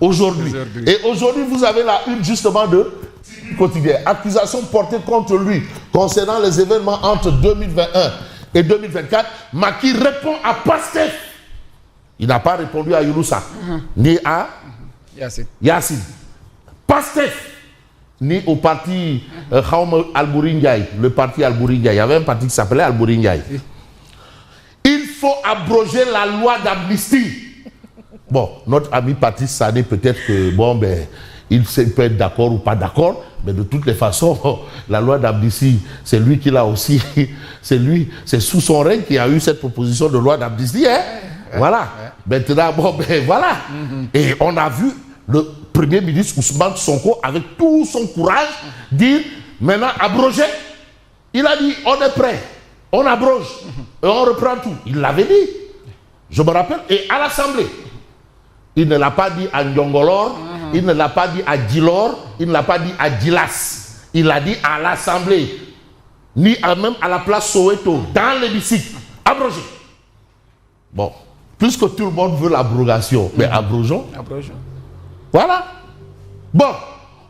aujourd'hui. Et aujourd'hui, vous avez la une justement de quotidien. Accusation portée contre lui concernant les événements entre 2021 et 2024. Macky répond à Pastef. Il n'a pas répondu à Youlousa, ni à Yassine. Pastef, ni au parti Al-Bouri Ndiaye, le parti Al-Bouri Ndiaye. Il y avait un parti qui s'appelait Al-Bouri Ndiaye. Il faut abroger la loi d'amnistie. Bon, notre ami Patrice Sané, peut-être que, bon, ben, il peut être d'accord ou pas d'accord, mais de toutes les façons, la loi d'amnistie, c'est lui qui l'a aussi, c'est sous son règne qu'il y a eu cette proposition de loi d'amnistie, hein? Voilà. Maintenant, bon, ben voilà. Et on a vu le Premier ministre Ousmane Sonko, avec tout son courage, dire, maintenant, abroger. Il a dit, on est prêt, on abroge, et on reprend tout. Il l'avait dit, je me rappelle, et à l'Assemblée. Il ne l'a pas dit à Ndiongolor, il ne l'a pas dit à Djilor, il ne l'a pas dit à Djilas. Il l'a dit à l'Assemblée, ni même à la place Soweto, dans l'hémicycle. Abrogé. Bon, puisque tout le monde veut l'abrogation, mais abrogeons. Voilà. Bon,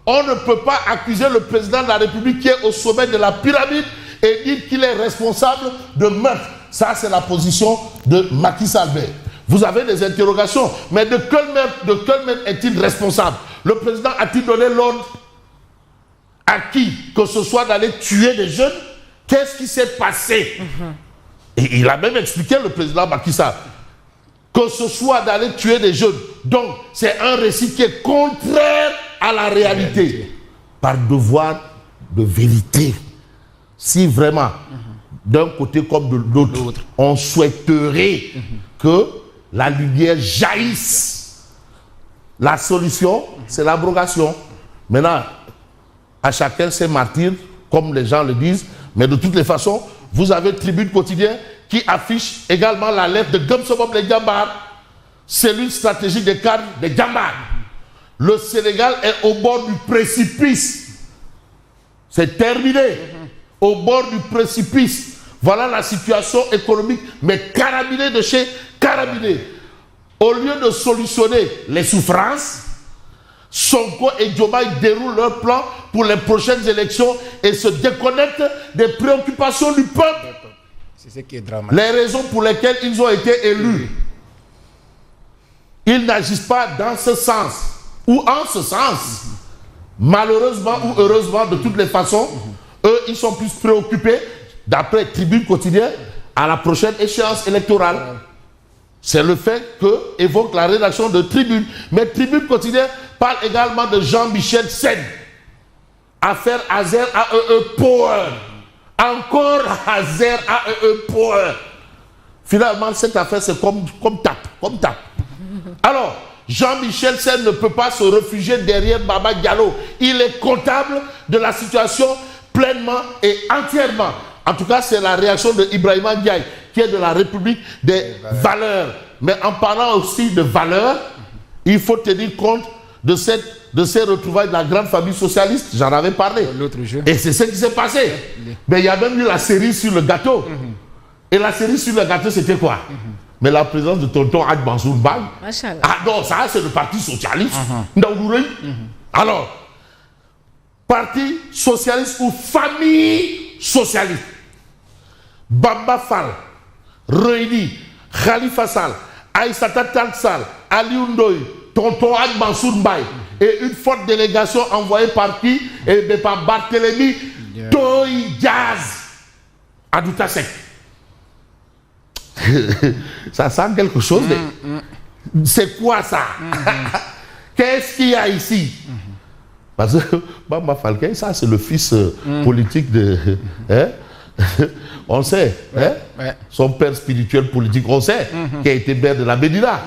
on ne peut pas accuser le président de la République qui est au sommet de la pyramide et dire qu'il est responsable de meurtre. Ça, c'est la position de Macky Sall. Vous avez des interrogations, mais de quel meurtre est-il responsable? Le président a-t-il donné l'ordre à qui que ce soit d'aller tuer des jeunes? Qu'est-ce qui s'est passé? Et il a même expliqué, le président Macky Sall, que ce soit d'aller tuer des jeunes. Donc, c'est un récit qui est contraire à la réalité. Par devoir de vérité. Si vraiment, d'un côté comme de l'autre, on souhaiterait que la lumière jaillisse, la solution, c'est l'abrogation. Maintenant, à chacun ses martyrs, comme les gens le disent, mais de toutes les façons, vous avez Tribune Quotidien qui affiche également la lettre de Gumsobom les Djambar, cellule stratégique des cadres des Djambar. Le Sénégal est au bord du précipice. C'est terminé. Au bord du précipice. Voilà la situation économique, mais carabinée de chez carabinée. Au lieu de solutionner les souffrances, Sonko et Diomaye déroulent leur plan pour les prochaines élections et se déconnectent des préoccupations du peuple. C'est ce qui est dramatique. Les raisons pour lesquelles ils ont été élus. Ils n'agissent pas dans ce sens ou en ce sens. Malheureusement ou heureusement, de toutes les façons, eux, ils sont plus préoccupés, d'après Tribune Quotidien, à la prochaine échéance électorale. C'est le fait que évoque la rédaction de Tribune. Mais Tribune Quotidien parle également de Jean-Michel Sen. Affaire Azer AEE Power. Encore Azer AEE Power. Finalement, cette affaire, c'est comme tape. Alors, Jean-Michel Sen ne peut pas se réfugier derrière Baba Diallo. Il est comptable de la situation pleinement et entièrement. En tout cas, c'est la réaction de Ibrahima Ndiaye, qui est de la République des valeurs. Mais en parlant aussi de valeurs, il faut tenir compte de ces retrouvailles de la grande famille socialiste. J'en avais parlé. Et c'est ce qui s'est passé. Mais il y a même eu la série sur le gâteau. Et la série sur le gâteau, c'était quoi? Mais la présence de tonton Hadj Mansour Mbaye. Ah non, ça c'est le parti socialiste. Alors, parti socialiste ou famille socialiste. Bamba Fall réunit Khalifa Sall, Aïssata Tall Sall, Aliou Ndoye, tonton Hadj Mansour Mbaye et une forte délégation envoyée par qui? Par Barthélémy Toye Diaz à Doutasek. Ça sent quelque chose. C'est quoi ça? Qu'est-ce qu'il y a ici? Parce que Bamba Falken, ça c'est le fils politique de... on sait, son père spirituel politique, on sait, qui a été maire de la Médina.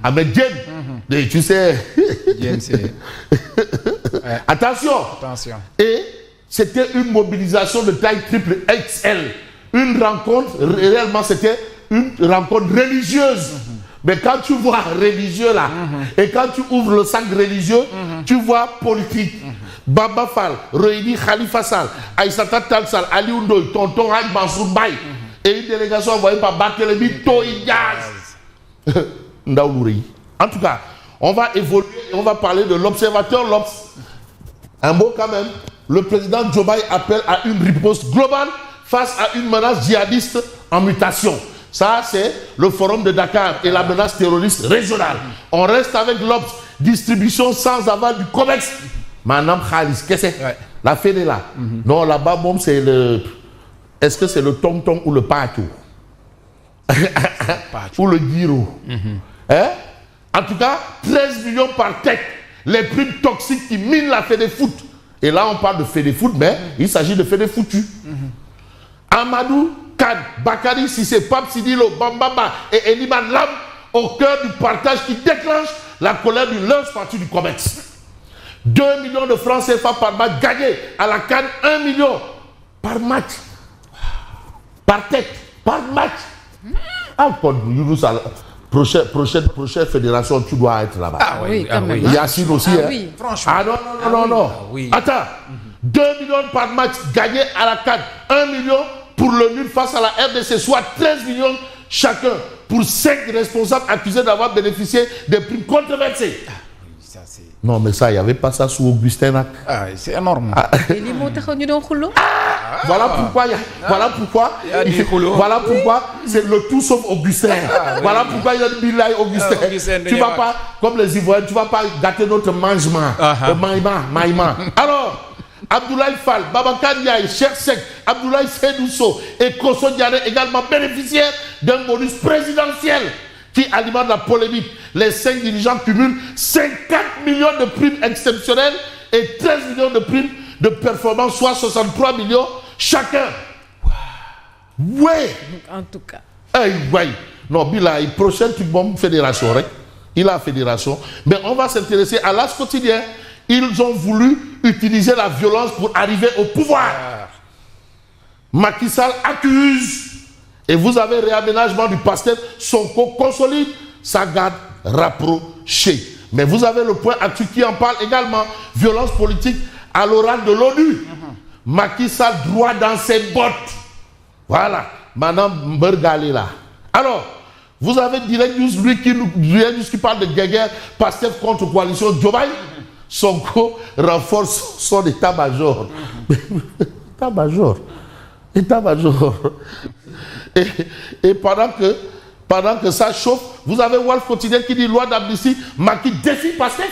Ahmed Diène. Tu sais... Attention. Et c'était une mobilisation de taille triple XL. Une rencontre, réellement c'était une rencontre religieuse. Mais quand tu vois religieux là, et quand tu ouvres le sac religieux, tu vois politique. Bamba Fall réunit Khalifa Sall, Aïssata Tall Sall, Aliou Ndoye, tonton Hadj Mansour Mbaye, et une délégation envoyée par Barthélémy Toye Diaz. En tout cas, on va évoluer et on va parler de l'observateur L'Obs. Un mot quand même. Le président Joe Biden appelle à une riposte globale face à une menace djihadiste en mutation. Ça, c'est le forum de Dakar et la menace terroriste régionale. On reste avec L'Obs. Distribution sans aval du COMEX. Madame Khalis, qu'est-ce que c'est? La Fédé là. Non, là-bas, bon, c'est le... Est-ce que c'est le tong-tong ou le patou? Ou le guiro? Hein? En tout cas, 13 millions par tête. Les primes toxiques qui minent la Fédé foot. Et là, on parle de Fédé foot, mais il s'agit de Fédé foutu. Amadou Kad, Bakary Sissé, Pape Sidilo, Bambamba et Eliman Lam au cœur du partage qui déclenche la colère du lunch parti du COMEX. 2 millions de francs CFA par match gagné à la CAN, 1 million par match. Par tête, par match. Encore, prochaine fédération, tu dois être là-bas. Ah oui, quand même. Yacine aussi. Ah hein. oui, franchement. Ah non, non. Ah oui. Attends. 2 millions par match gagnés à la CAN, 1 million pour le nul face à la RDC, soit 13 millions chacun pour 5 responsables accusés d'avoir bénéficié des primes controversées. Non, mais ça, il n'y avait pas ça sous Augustin. Ah, c'est énorme. Voilà pourquoi c'est le tout sauf Augustin. Voilà pourquoi il y a le bilan Augustin. Tu ne vas pas, comme les Ivoiriens, tu ne vas pas gâter notre mangement. Maïma. Alors, Abdoulaye Fall, Babacar Ndiaye, Cheikh Seck, Abdoulaye Sedousso et Kosso Diaré également bénéficiaires d'un bonus présidentiel qui alimente la polémique. Les 5 dirigeants cumulent 50 millions de primes exceptionnelles et 13 millions de primes de performance, soit 63 millions chacun. Ouais. En tout cas. Ouais. Non, Bila, prochaine fédération. Il a fédération. Mais on va s'intéresser à l'As quotidien. Ils ont voulu utiliser la violence pour arriver au pouvoir. Macky Sall accuse. Et vous avez réaménagement du Pastef. Sonko consolide sa garde rapprochée. Mais vous avez le point actu qui en parle également. Violence politique à l'oral de l'ONU. Macky Sall droit dans ses bottes. Voilà. Madame Mbergali là. Alors, vous avez Direct News, lui qui parle de guerre Pastef contre coalition Joe Biden. Sonko renforce son état-major. État-major. Et pendant que ça chauffe, vous avez Wolf Quotidien qui dit loi d'amnistie, Macky défie Pastef.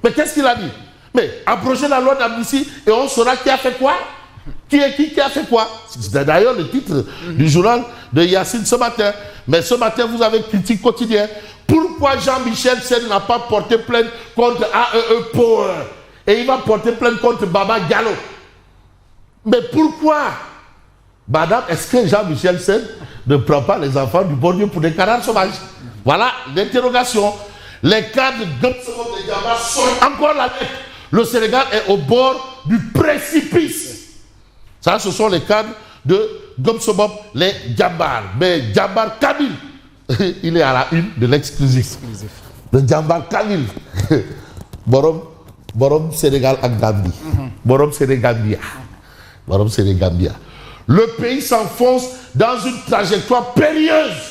Mais qu'est-ce qu'il a dit? Mais approchez la loi d'amnistie et on saura qui a fait quoi. Qui a fait quoi? C'est d'ailleurs le titre du journal de Yacine ce matin. Mais ce matin, vous avez Critique Quotidien. Pourquoi Jean-Michel Sen n'a pas porté plainte contre AEE Power et il va porter plainte contre Baba Gallo? Mais pourquoi? Madame, est-ce que Jean-Michel Sen ne prend pas les enfants du bon Dieu pour des canards sauvages? Voilà l'interrogation. Les cadres de Djamba sont encore là. Le Sénégal est au bord du précipice. Ça, ce sont les cadres de Gomsobop, les Djambar. Mais Djambar Kabil, il est à la une de l'exclusif. Le Djambar Kabil. Borom Sénégal à Gambie. Borom Sénégambia. Le pays s'enfonce dans une trajectoire périlleuse.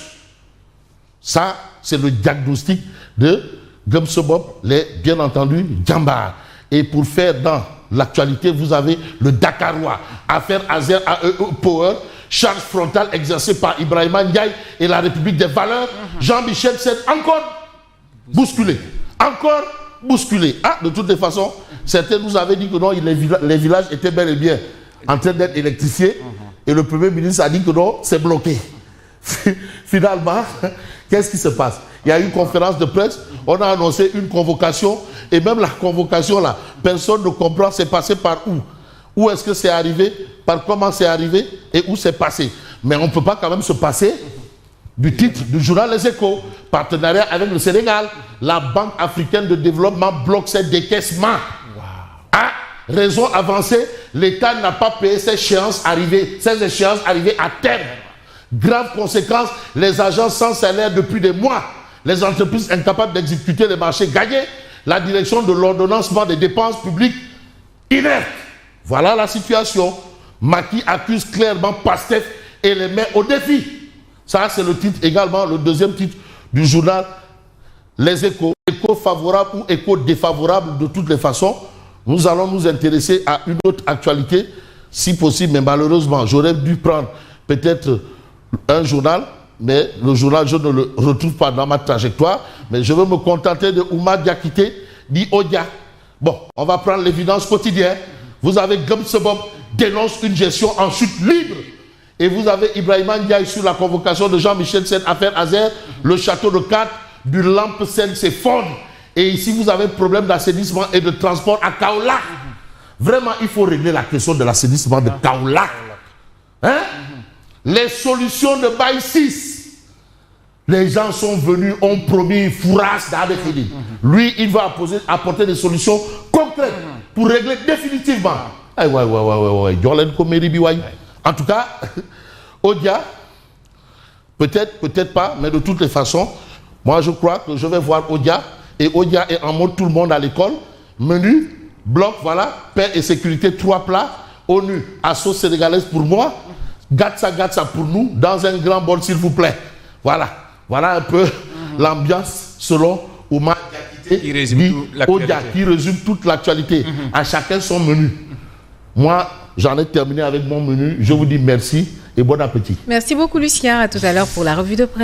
Ça, c'est le diagnostic de Gomsobop, les bien entendu Djambar. Et pour faire dans l'actualité, vous avez le Dakarois, affaire Azer AEE Power, charge frontale exercée par Ibrahima Ndiaye et la République des valeurs. Jean-Michel Sen encore bousculé. Ah, de toutes les façons, certains nous avaient dit que non, les villages étaient bel et bien en train d'être électrifiés. Et le Premier ministre a dit que non, c'est bloqué. Finalement, qu'est-ce qui se passe? Il y a eu une conférence de presse, on a annoncé une convocation, et même la convocation là, personne ne comprend c'est passé par où. Où est-ce que c'est arrivé, par comment c'est arrivé, et où c'est passé. Mais on ne peut pas quand même se passer du titre du journal Les Échos, partenariat avec le Sénégal, la Banque africaine de développement bloque ses décaissements. Ah, raison avancée, l'État n'a pas payé ces échéances arrivées à terme. Grave conséquence, les agents sans salaire depuis des mois, les entreprises incapables d'exécuter les marchés gagnés, la direction de l'ordonnancement des dépenses publiques inerte. Voilà la situation. Macky accuse clairement Pastef et les met au défi. Ça, c'est le titre également, le deuxième titre du journal Les Échos. Et éco-favorable ou éco-défavorable, de toutes les façons, nous allons nous intéresser à une autre actualité, si possible, mais malheureusement, j'aurais dû prendre peut-être un journal, mais le journal, je ne le retrouve pas dans ma trajectoire, mais je veux me contenter de Oumar Diakité, dit Odia. Bon, on va prendre l'évidence quotidienne. Vous avez Gumsebob dénonce une gestion en chute libre. Et vous avez Ibrahima Ndiaye sur la convocation de Jean-Michel Sen, affaire Azer, le château de Cat, du Lampe Sen s'effondre. Et ici, vous avez un problème d'assainissement et de transport à Kaolack. Vraiment, il faut régler la question de l'assainissement de Kaolack. Hein? Les solutions de Baye 6. Les gens sont venus, ont promis Fouras d'Abekili. Lui, il va apporter des solutions concrètes pour régler définitivement. En tout cas, Odia, peut-être pas, mais de toutes les façons, moi je crois que je vais voir Odia, et Odia est en mode tout le monde à l'école. Menu, bloc, voilà, paix et sécurité, 3 plats. ONU, assaut sénégalaise pour moi. Gatsa pour nous, dans un grand bol s'il vous plaît. Voilà un peu l'ambiance selon Oumar Diakité, Odia, qui résume toute l'actualité. À chacun son menu. Moi, j'en ai terminé avec mon menu. Je vous dis merci et bon appétit. Merci beaucoup Lucien. À tout à l'heure pour la revue de presse.